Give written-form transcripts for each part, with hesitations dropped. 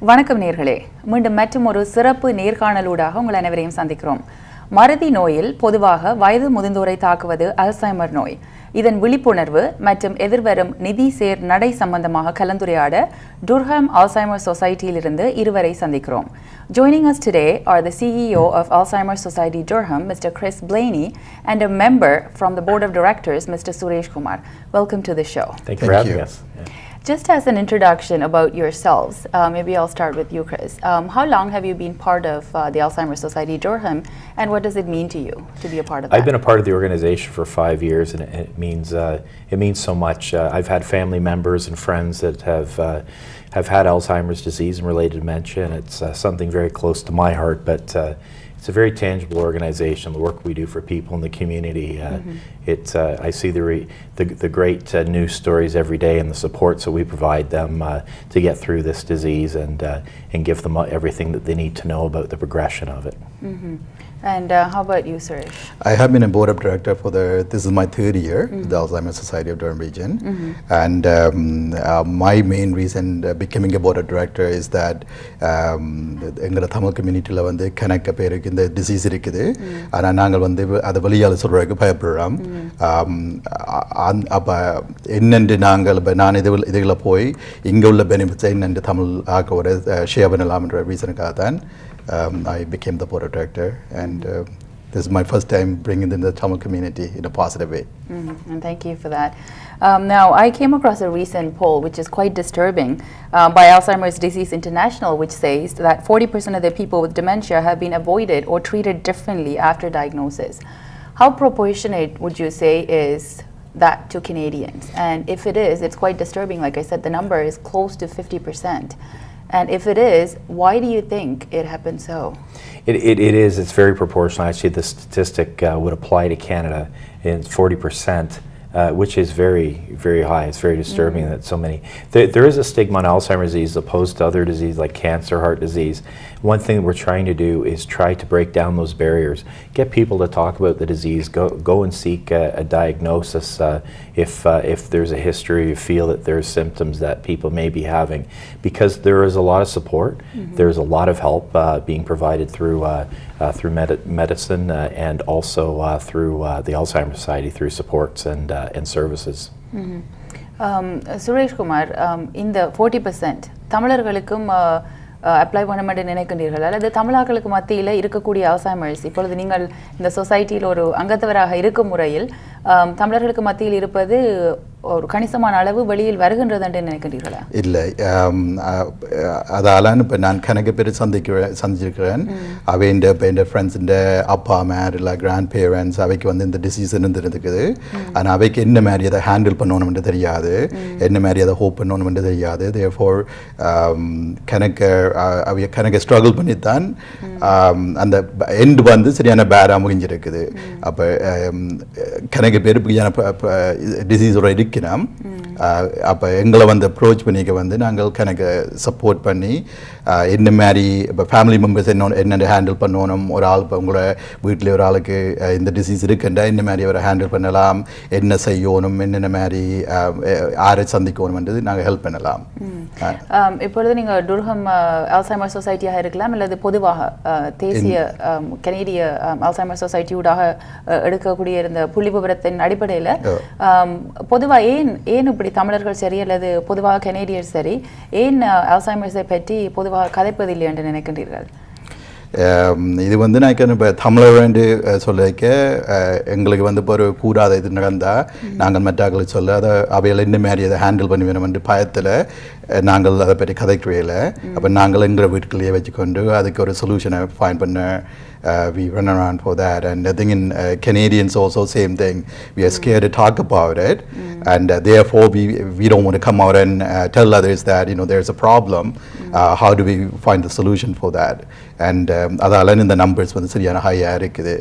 வணக்கம் நேயர்களே, மீண்டும் மற்றும் ஒரு சிறப்பு நேர்காணலூடாக உங்கள் அனைவரையும் சந்திக்கிறோம். மறதி நோயில் பொதுவாக வயது முதிர்ந்தோரை தாக்குவது அல்சைமர் நோய். இதன் விழிப்புணர்வு மற்றும் எதிர்வரும் நிதி சேர் நடை சம்பந்தமாக கலந்துரையாட Durham Alzheimer Society-இலிருந்து இருவரை சந்திக்கிறோம். Joining us today are the CEO of Alzheimer Society Durham, Mr. Chris Blaney, and a member from the Board of Directors, Mr. Suresh Kumar. Welcome to the show. Thank you for having us. Yeah. Just as an introduction about yourselves, maybe I'll start with you, Chris. How long have you been part of the Alzheimer Society Durham, and what does it mean to you to be a part of that? I've been a part of the organization for 5 years, and it means so much. I've had family members and friends that have had Alzheimer's disease and related dementia, and it's something very close to my heart. But it's a very tangible organization. The work we do for people in the community. I see the great news stories every day and the supports that we provide them to get through this disease and give them everything that they need to know about the progression of it. And how about you, Suresh? I have been a board of director this is my third year with the Alzheimer Society of Durham region. And my main reason becoming a board of director is that எங்களோட தமிழ் கம்யூனிட்டியில் வந்து கணக்க பேருக்கு இந்த disease இருக்குது. ஆனால் நாங்கள் வந்து அதை வெளியால் சொல்கிறதுக்கு பயப்படுறோம். அப்போ என்னென்று நாங்கள் இப்போ நான் இதுகளை போய் இங்கே உள்ள பெனிஃபிட்ஸை என்னென்று தமிழ் ஆக்கோட ஷேர் பண்ணலாம்ன்ற ரீசனுக்காக தான் I became the board of director, and this is my first time bringing in the Tamil community in a positive way. And thank you for that. Now, I came across a recent poll which is quite disturbing by Alzheimer's Disease International, which says that 40% of the people with dementia have been avoided or treated differently after diagnosis. How proportionate would you say is that to Canadians? And if it is, it's quite disturbing. Like I said, the number is close to 50%. And if it is, why do you think it happened so? It is. It's very proportional. Actually, the statistic would apply to Canada. It's 40%, which is very, very high. It's very disturbing that so many. There is a stigma on Alzheimer's disease opposed to other diseases like cancer, heart disease. One thing that we're trying to do is try to break down those barriers, get people to talk about the disease, go and seek a diagnosis if there's a history, you feel that there's symptoms that people may be having, because there is a lot of support, there's a lot of help being provided through medicine and also through the Alzheimer's Society through supports and services. Suresh Kumar, in the 40%, தமிழர்களுக்கும் apply பண்ண நினைக்கின்றீர்கள் அல்லது தமிழர்களுக்கு மத்தியில் இருக்கக்கூடிய Alzheimer's இப்பொழுது நீங்கள் இந்த சொசைட்டியில் ஒரு அங்கத்தவராக இருக்கும் முறையில் தமிழர்களுக்கு மத்தியில் இருப்பது ஒரு கணிசமான அளவு வெளியில் வருகின்றது என்று நினைக்கின்றீர்களா? இல்லை, அதால இப்போ நான் கணக்கு பேர் சந்திச்சிருக்கிறேன். அவை இந்த ஃப்ரெண்ட்ஸுட அப்பா அம்மா இல்லை கிராண்ட் பேரண்ட்ஸ் அவைக்கு வந்து இந்த டிசீஸ் இருந்துருக்குது. ஆனால் அவைக்கு என்ன மாதிரி அதை ஹேண்டில் பண்ணணும்னு தெரியாது, என்ன மாதிரி அதை ஹோப் பண்ணணும்னு தெரியாது. தேர்ஃபோர் கணக்கு ஸ்ட்ரகிள் பண்ணித்தான் அந்த எண்ட் வந்து சரியான பேடாக முடிஞ்சிருக்குது. அப்போ கணக்கு பேர் டிசீஸோட இருக்கிறோம். அப்போ எங்களை வந்து அப்ரோச் பண்ணிக்க வந்து நாங்கள் கணக்கு சப்போர்ட் பண்ணி என்ன மாதிரி இப்போ ஃபேமிலி மெம்பர்ஸ் என்னென்ன ஹேண்டில் பண்ணணும், ஒரு ஆள் இப்போ உங்களோட வீட்டில் ஒரு ஆளுக்கு இந்த டிசீஸ் இருக்குண்டா என்ன மாதிரி அவரை ஹேண்டில் பண்ணலாம், என்ன செய்யணும், என்னென்ன மாதிரி யாரை சந்திக்கணும்ன்றது நாங்கள் ஹெல்ப் பண்ணலாம். இப்பொழுது நீங்கள் டுர்ஹம் அல்சைமர் சொசைட்டியாக இருக்கலாம் அல்லது பொதுவாக தேசிய கனேடிய அல்சைமர் சொசைட்டியூடாக எடுக்கக்கூடிய இருந்த புள்ளி விவரத்தின் அடிப்படையில் பொதுவாக ஏன் இப்படி தமிழர்கள் சரி அல்லது பொதுவாக கனேடியர் சரி ஏன் அல்சைமர்ஸை பற்றி பொதுவாக கதைப்பதில்லை என்று நினைக்கின்றீர்கள்? இது வந்து நான் இப்போ தமிழர் சொல்லிக்க எங்களுக்கு வந்து இப்போ ஒரு கூடாத இது நடந்தால் நாங்கள் மற்றவர்களுக்கு சொல்ல அதை அவையில் என்ன மாதிரி அதை ஹேண்டில் பண்ணி வேணுமென்று பயத்தில் நாங்கள் அதை பற்றி கதைக்குவையில் அப்போ நாங்கள் எங்களை வீட்டுக்குள்ளேயே வச்சுக்கொண்டு அதுக்கு ஒரு சொல்யூஷனை ஃபைண்ட் பண்ண we run around for that. And I think in Canadians also same thing. We are scared to talk about it, and therefore we don't want to come out and tell others that there's a problem. How do we find the solution for that? And அதால இந்த numbers வந்து சரியான ஹையாக இருக்குது.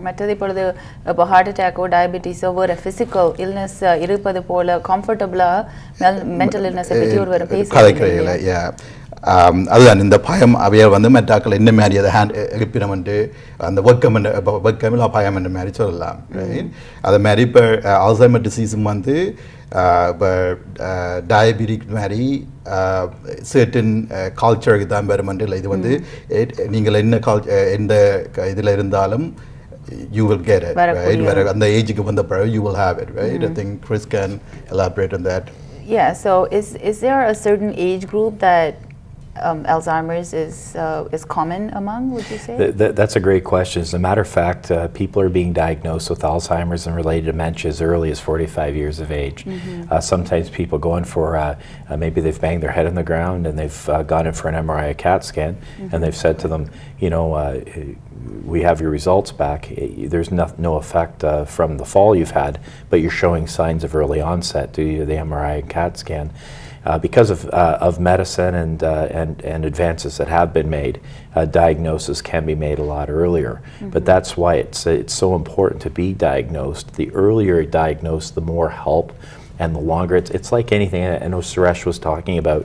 மற்றது இப்பொழுது இப்போ heart அட்டாக்கோ டயபெட்டிஸோ ஒரு ஃபிசிக்கல் இல்னஸ் இருப்பது போல கம்ஃபர்டபுளாக மென்டல் இல்னஸை பற்றி ஒருவர் பேசுகிறாங்க. அதுதான் இந்த பயம் அவையை வந்து மெட்டாக்கள் என்ன மாதிரி அதை எழுப்பினமெண்டு அந்த வெக்கமில் பயம் என்ற மாதிரி சொல்லலாம். அது மாதிரி இப்போ அல்சைமர் டிசீஸும் வந்து இப்போ டயபெட்டிக் மாதிரி சர்டன் கல்ச்சருக்கு தான் வருமென்று இல்லை. இது வந்து நீங்கள் என்ன எந்த இதில் இருந்தாலும் you will get it, right? And the age you the prior, you will have it, right? I think Chris can elaborate on that. Yeah. So is there a certain age group that Alzheimer's is common among? Would you say? That's a great question. As a matter of fact, people are being diagnosed with Alzheimer's and related dementia as early as 45 years of age. Sometimes people go in for maybe they've banged their head on the ground and they've gone in for an MRI, a CAT scan, and they've said to them, you know, we have your results back. There's no effect from the fall you've had, but you're showing signs of early onset due to the MRI and CAT scan. Because of medicine and advances that have been made, diagnosis can be made a lot earlier. But that's why it's so important to be diagnosed. The earlier you're diagnosed, the more help and the longer. It's like anything. I know Suresh was talking about,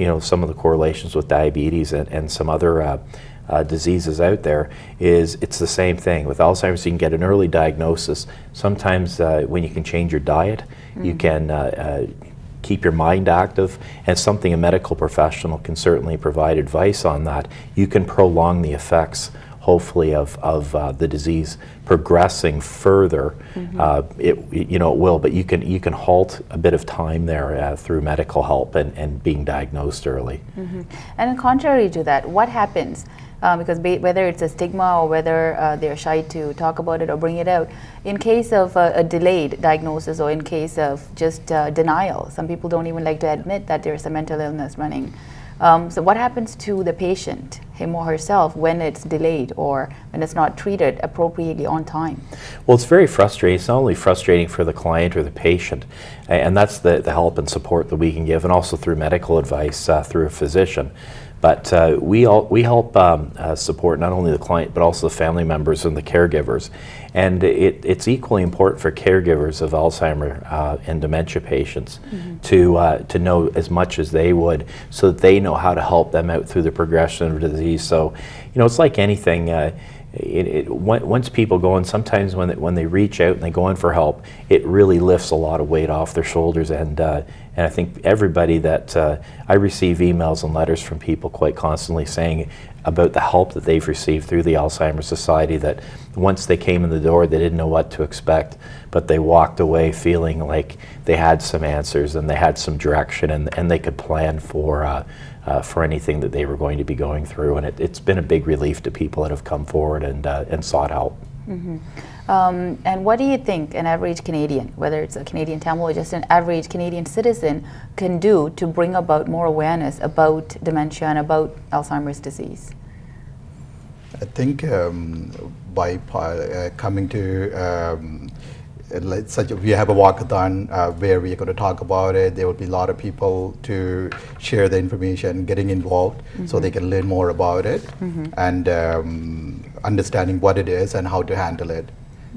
you know, some of the correlations with diabetes and some other diseases out there. It's the same thing. With Alzheimer's, you can get an early diagnosis. Sometimes when you can change your diet, you can keep your mind active, and something a medical professional can certainly provide advice on that. You can prolong the effects, hopefully, of the disease progressing further. It will, but you can halt a bit of time there through medical help and being diagnosed early. And contrary to that, what happens? Because whether it's a stigma or whether they're shy to talk about it or bring it out, in case of a delayed diagnosis or in case of just denial, some people don't even like to admit that there's a mental illness running. So what happens to the patient, him or herself, when it's delayed or when it's not treated appropriately on time? Well, it's very frustrating. It's not only frustrating for the client or the patient, and that's the help and support that we can give, and also through medical advice through a physician. But we help support not only the client but also the family members and the caregivers. And it's equally important for caregivers of Alzheimer and dementia patients to know as much as they would, so that they know how to help them out through the progression of the disease. So, you know, it's like anything. Once people go in, sometimes when they reach out and they go in for help, it really lifts a lot of weight off their shoulders. And I think everybody that I receive emails and letters from people quite constantly saying about the help that they've received through the Alzheimer's Society, that once they came in the door, they didn't know what to expect, but they walked away feeling like they had some answers and they had some direction, and they could plan for anything that they were going to be going through. And it's been a big relief to people that have come forward and sought help. And what do you think an average Canadian, whether it's a Canadian Tamil or just an average Canadian citizen, can do to bring about more awareness about dementia and about Alzheimer's disease? I think by coming to we have a walkathon where we are going to talk about it. There will be a lot of people to share the information, getting involved, so they can learn more about it, and understanding what it is and how to handle it,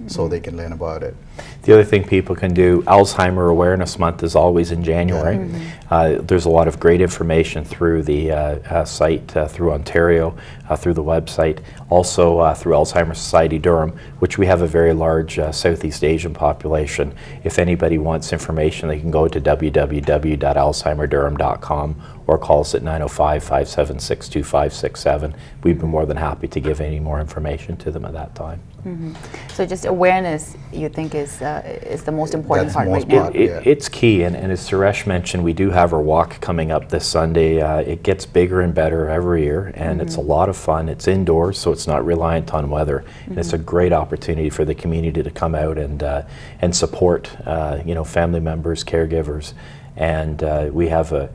so they can learn about it. The other thing people can do, Alzheimer Awareness Month is always in January. There's a lot of great information through the site, through Ontario, through the website, also through Alzheimer's Society Durham, which we have a very large Southeast Asian population. If anybody wants information, they can go to www.alzheimerdurham.com or call us at 905-576-2567. We'd be more than happy to give any more information to them at that time. So just awareness, you think, is the most important part right now? It's key, and as Suresh mentioned, we do have our walk coming up this Sunday. It gets bigger and better every year, and it's a lot of fun. It's indoors, so it's not reliant on weather. And it's a great opportunity for the community to come out and support family members, caregivers, and we have a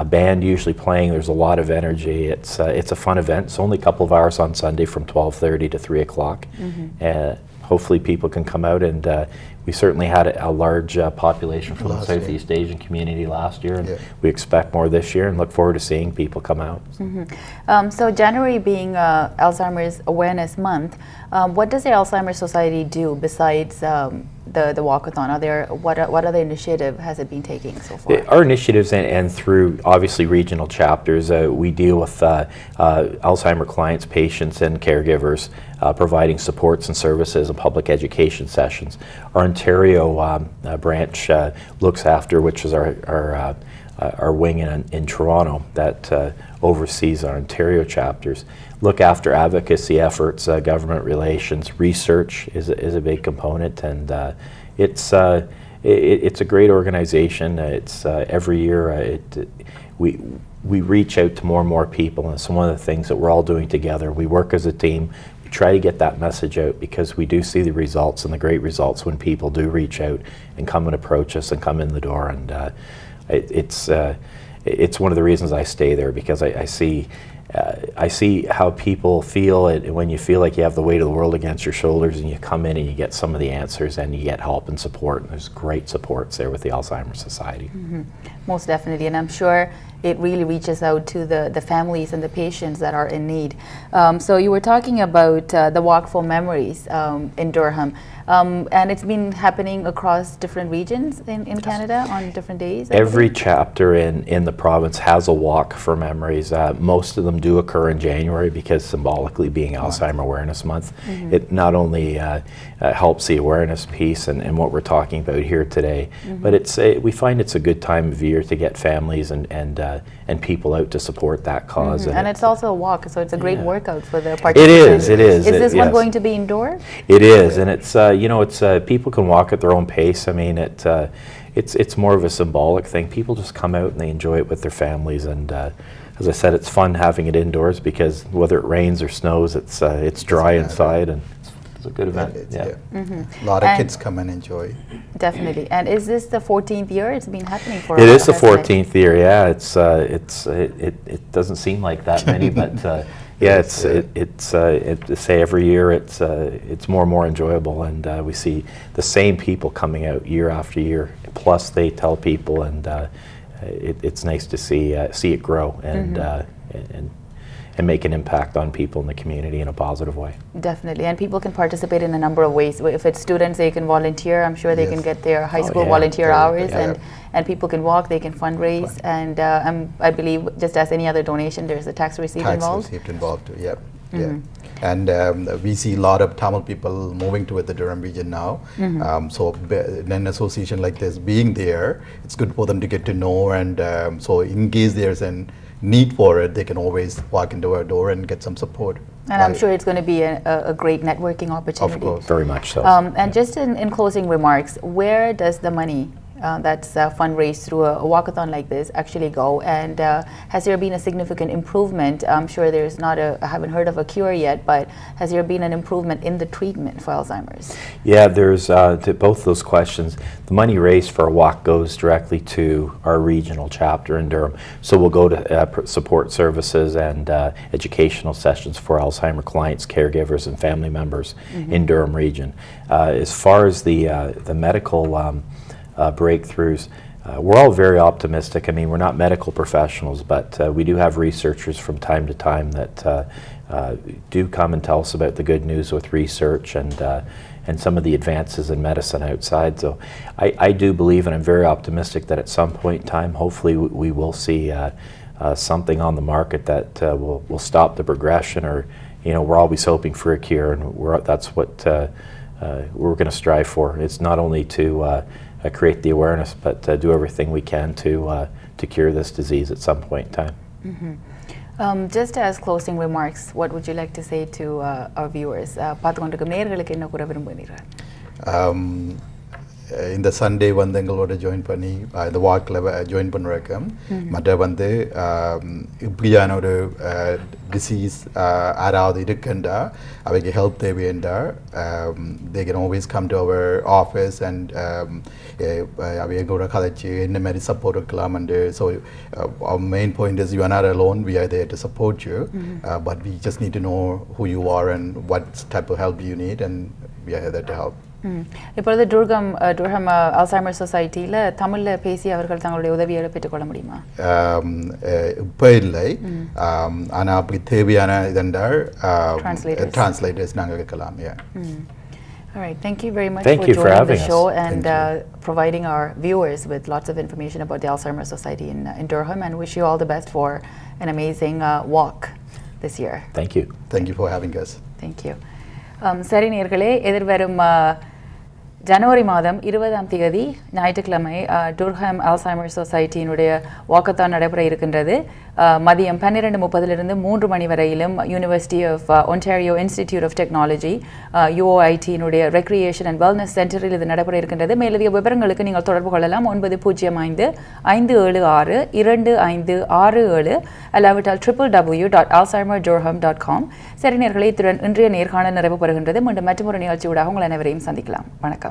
band usually playing. There's a lot of energy. It's a fun event. It's only a couple of hours on Sunday from 12:30 to 3 o'clock. Hopefully people can come out, and we certainly had a large population from the Southeast Asian community last year, and we expect more this year and look forward to seeing people come out. So January being Alzheimer's Awareness Month, what does the Alzheimer's Society do besides the walkathon? What other initiative has it been taking so far? Our initiatives and through obviously regional chapters, we deal with Alzheimer clients, patients, and caregivers, providing supports and services and public education sessions. Our Ontario branch looks after, which is our wing in Toronto that oversees our Ontario chapters, look after advocacy efforts, government relations, research is a big component, and it's a great organization. It's every year we reach out to more and more people, and it's one of the things that we're all doing together. We work as a team. We try to get that message out because we do see the results and the great results when people do reach out and come and approach us and come in the door, and it's one of the reasons I stay there, because I see how people feel it when you feel like you have the weight of the world against your shoulders, and you come in and you get some of the answers and you get help and support. And there's great supports there with the Alzheimer's Society. Most definitely, and I'm sure it really reaches out to the families and the patients that are in need. So you were talking about the Walk for Memories in Durham, and it's been happening across different regions in Canada on different days? Every chapter in the province has a Walk for Memories. Most of them do occur in January because symbolically being Alzheimer Awareness Month, it not only helps the awareness piece and what we're talking about here today, but we find it's a good time of year to get families and people out to support that cause. And it's also a walk, so it's a great workout for the participants. It is. Is this one going to be indoor? It is, and it's people can walk at their own pace. I mean, it's more of a symbolic thing. People just come out and they enjoy it with their families, and as I said, it's fun having it indoors because whether it rains or snows, it's dry inside, and it's a good event. A lot of kids come and enjoy. Definitely. And is this the 14th year it's been happening for? It is the 14th year. Yeah, it doesn't seem like that many, but say every year it's more and more enjoyable, and we see the same people coming out year after year. Plus, they tell people, and it's nice to see it grow and make an impact on people in the community in a positive way. Definitely, and people can participate in a number of ways. If it's students, they can volunteer. I'm sure they can get their high school volunteer hours, and people can walk, they can fundraise, and I believe just as any other donation, there's a tax receipt involved. Tax receipt involved, And we see a lot of Tamil people moving to the Durham region now. So in an association like this being there, it's good for them to get to know, and so in case there's an need for it, they can always walk into our door and get some support. And I'm sure it's going to be a great networking opportunity. Of course. Very much so. And just in closing remarks, where does the money that's fundraised through a walkathon like this actually go? And has there been a significant improvement? I'm sure there's I haven't heard of a cure yet, but has there been an improvement in the treatment for Alzheimer's? Yeah, there's to both those questions. The money raised for a walk goes directly to our regional chapter in Durham. So we'll go to support services and educational sessions for Alzheimer clients, caregivers, and family members in Durham region. As far as the medical breakthroughs, we're all very optimistic. I mean, we're not medical professionals, but we do have researchers from time to time that do come and tell us about the good news with research and some of the advances in medicine outside. So I do believe, and I'm very optimistic, that at some point in time, hopefully we will see something on the market that will stop the progression, or we're always hoping for a cure, and that's what we're going to strive for. It's not only to create the awareness, but do everything we can to cure this disease at some point in time. Just as closing remarks, what would you like to say to our viewers? இந்த Sunday வந்து எங்களோட join பண்ணி இந்த வாக்கில் join பண்ணுறக்கு மற்ற வந்து இப்படியான ஒரு டிசீஸ் யாராவது இருக்குண்டா அவைக்கு help தேவைண்டா they can always come to our office and அவை எங்களோட கதைச்சு என்ன மாதிரி சப்போர்ட் இருக்கலாம். And so our main point is you are not alone, we are there to support you, but we just need to know who you are and what type of help you need, and we are there to help. இப்பொழுது Durham Alzheimer Society-ல தமிழ்ல பேசி அவர்கள் தங்களுடைய உதவியை பெற்றுக்கொள்ள முடியுமா? இப்போ இல்லை, ஆனால் அப்படி தேவையான இதென்றால் டிரான்ஸ்லேட்டர்ஸ் நாங்கள் வைக்கலாம். All right, thank you very much Thank for you for joining the having us. show and Thank providing our viewers with lots of information about the Alzheimer's Society in Durham, and wish you all the best for an amazing walk this year. Thank you. Thank you for having us. Thank you. சரி நேயர்களே, எதிர்வரும் ஜனவரி மாதம் 20ஆம் தேதி ஞாயிற்றுக்கிழமை டுர்ஹாம் Alzheimer சொசைட்டியினுடைய walkathon நடைபெற இருக்கின்றது. மதியம் 12:30 3 மணி வரையிலும் university of Ontario institute of technology UOIT-னுடைய ரெக்ரியேஷன் அண்ட் வெல்னஸ் சென்டரில் இது நடைபெற இருக்கின்றது. மேலதிக விவரங்களுக்கு நீங்கள் தொடர்பு கொள்ளலாம் 905-572-2567 அல்லாவிட்டால் www.alzheimerdurham.com. சரி நேயர்களே, இத்துடன் இன்றைய நேர்காணல் நிறைவு பெறுகின்றது. மீண்டும் மற்றொரு நிகழ்ச்சியூடாக உங்கள் அனைவரையும் சந்திக்கலாம். வணக்கம்.